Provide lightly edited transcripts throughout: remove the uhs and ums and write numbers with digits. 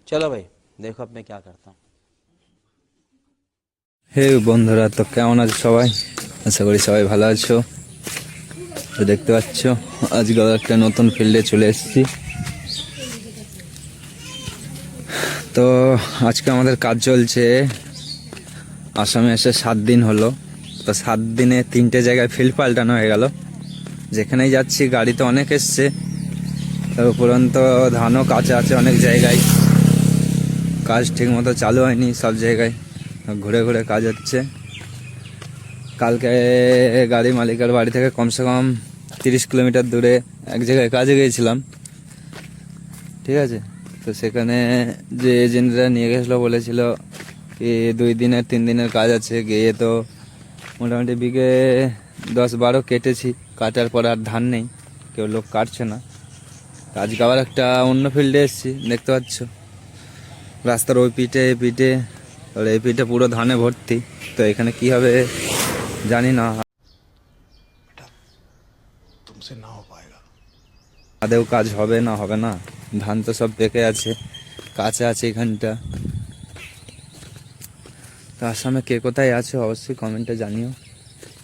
चलो भाई देखो अब मैं क्या करता हूँ। হে বন্ধুরা, তো কেমন আছো সবাই? আশা করি সবাই ভালো আছো। তো দেখতে পাচ্ছ আজকে একটা নতুন ফিল্ডে চলে এসেছি। তো আজকে আমাদের কাজ চলছে। আসামে এসে 7 দিন হলো। তো 7 দিনে 3টে জায়গায় ফিল্ড পাল্টানো হয়ে গেল। যেখানেই যাচ্ছি গাড়ি তো অনেক এসছে, তার উপরন্ত ধানও কাঁচা আছে অনেক জায়গায়। কাজ ঠিক মতো চালু হয়নি সব জায়গায়, ঘুরে ঘুরে কাজ হচ্ছে। কালকে গাড়ি মালিকের বাড়ি থেকে কমসে কম 30 কিলোমিটার দূরে এক জায়গায় কাজে গিয়েছিলাম, ঠিক আছে। তো সেখানে যে এজেন্টরা নিয়ে গেছিলো বলেছিল কি 2 দিনের 3 দিনের কাজ আছে। গিয়ে তো মোটামুটি বিঘে 10-12 কেটেছি। কাটার পর আর ধান নেই, কেউ লোক কাটছে না। আজকে আবার একটা অন্য ফিল্ডে এসেছি, দেখতে পাচ্ছ রাস্তার ওই পিঠে এই পিঠে, আর এই পিঠে পুরো ধানে ভর্তি। তো এখানে কি হবে জানি না, तुमसे ना हो पाएगा। আদেও কাজ হবে না হবে না। ধান তো সব পেকে আছে, কাঁচা আছে এখানটা। তো আসামে কে কোথায় আছে অবশ্যই কমেন্টে জানিও,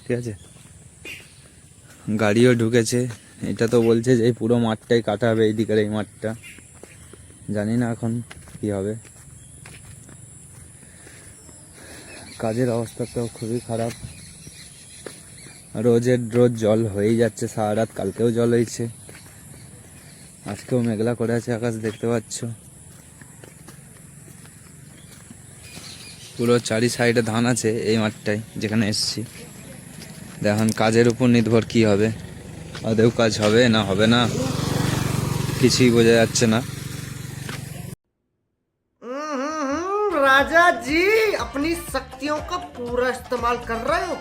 ঠিক আছে। গাড়িও ঢুকেছে। এটা তো বলছে যে এই পুরো মাঠটাই কাটা হবে, এইদিকের এই মাঠটা। জানি না এখন কি হবে। কাজের অবস্থা তো খুবই খারাপ। রোজ জল হয়েই যাচ্ছে সারা রাত। কালকেও জল হয়েছে, আজকেও মেঘলা করে আছে আকাশ, দেখতে পাচ্ছ। পুরো চারি সাইডে ধান আছে এই মাঠটায় যেখানে এসছি। এখন কাজের উপর নির্ভর কি হবে, আদেও কাজ হবে না হবে না কিছুই বোঝা যাচ্ছে না। राजा जी अपनी शक्तियों का पूरा इस्तेमाल कर रहे हो,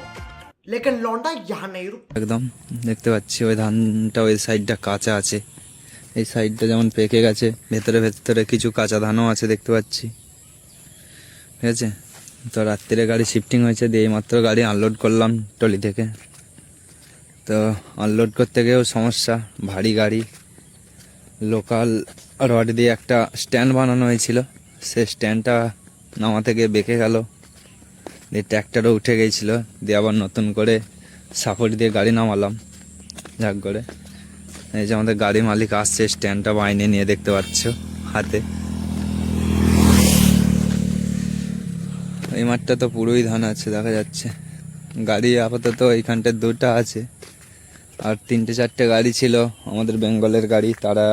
लेकिन लौंडा यहाँ नहीं रुक। একদম দেখতে পাচ্ছি ওই ধানটা ওই সাইডটা কাঁচা আছে, এই সাইডটা যেমন পেকে গেছে, ভেতরে ভেতরে কিছু কাঁচা ধানও আছে দেখতে পাচ্ছি, ঠিক আছে। তো রাত্রিরে গাড়ি শিফটিং হয়েছে, দিয়ে মাত্র গাড়ি আনলোড করলাম টলি থেকে। তো আনলোড করতে গিয়েও সমস্যা, ভারী গাড়ি। লোকাল রড দিয়ে একটা স্ট্যান্ড বানানো হয়েছিল, সে স্ট্যান্ডটা নামাতে গিয়ে বেঁকে গেল, দিয়ে ট্র্যাক্টরও উঠে গিয়েছিল, দিয়ে আবার নতুন করে সাপোর্ট দিয়ে গাড়ি নামালাম ঝাঁক করে। এই যে আমাদের গাড়ি মালিক আসছে স্ট্যান্ডটা বাইনে নিয়ে, দেখতে পাচ্ছ হাতে। এই মাঠটা তো পুরোই ধান আছে দেখা যাচ্ছে। গাড়ি আপাতত এইখানটা 2টা আছে, আর 3-4টে গাড়ি ছিল আমাদের বেঙ্গলের গাড়ি, তারা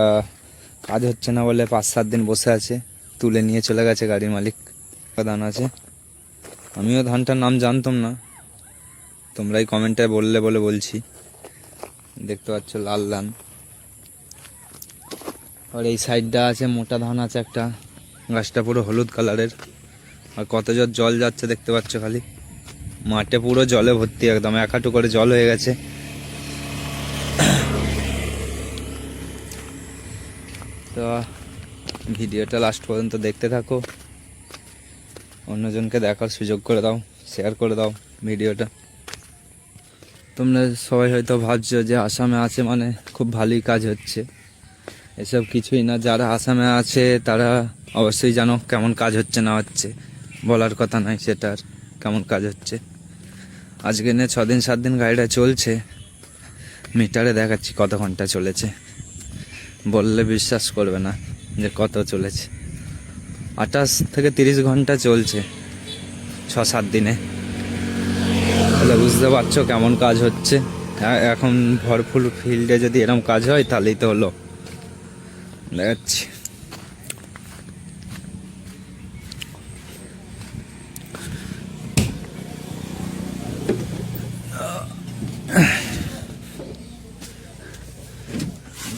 কাজ হচ্ছে না বলে 5-7 দিন বসে আছে, তুলে নিয়ে চলে গেছে গাড়ির মালিক। ধান আছে, আমিও ধানটার নাম জানতাম না, তোমরাই কমেন্টে বললে বলে বলছি। দেখতে পাচ্ছ লাল ধান। আর এই সাইডটা আছে মোটা ধান আছে একটা, গাছটা পুরো হলুদ কালারের। আর কত জল যাচ্ছে দেখতে পাচ্ছ, খালি মাঠে পুরো জলে ভর্তি, একদম 1 হাঁটু করে জল হয়ে গেছে। তো ভিডিওটা লাস্ট পর্যন্ত দেখতে থাকো, অন্যজনকে দেখার সুযোগ করে দাও, শেয়ার করে দাও ভিডিওটা। তোমরা সবাই হয়তো ভাবছো যে আসামে আছে মানে খুব ভালোই কাজ হচ্ছে, এসব কিছুই না। যারা আসামে আছে তারা অবশ্যই জানো কেমন কাজ হচ্ছে না হচ্ছে, বলার কথা নয় সেটার কেমন কাজ হচ্ছে। আজকে নিয়ে 6 দিন 7 দিন গাড়িটা চলছে, মিটারে দেখাচ্ছি কত ঘন্টা চলেছে, বললে বিশ্বাস করবে না যে কত চলেছে। 28 থেকে 30 ঘন্টা চলছে 6-7 দিনে, তাহলে বুঝতে পারছো কেমন কাজ হচ্ছে। এখন ভরপুর ফিল্ডে যদি এরকম কাজ হয় তাহলেই তো হলো, দেখাচ্ছি।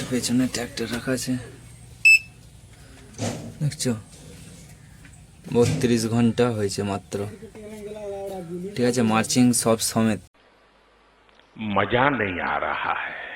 পেছনে ট্র্যাক্টর রাখা আছে দেখছো, 32 ঘন্টা হয়েছে মাত্র, ঠিক আছে, মার্চিং সব সমেত। मजा नहीं आ रहा है।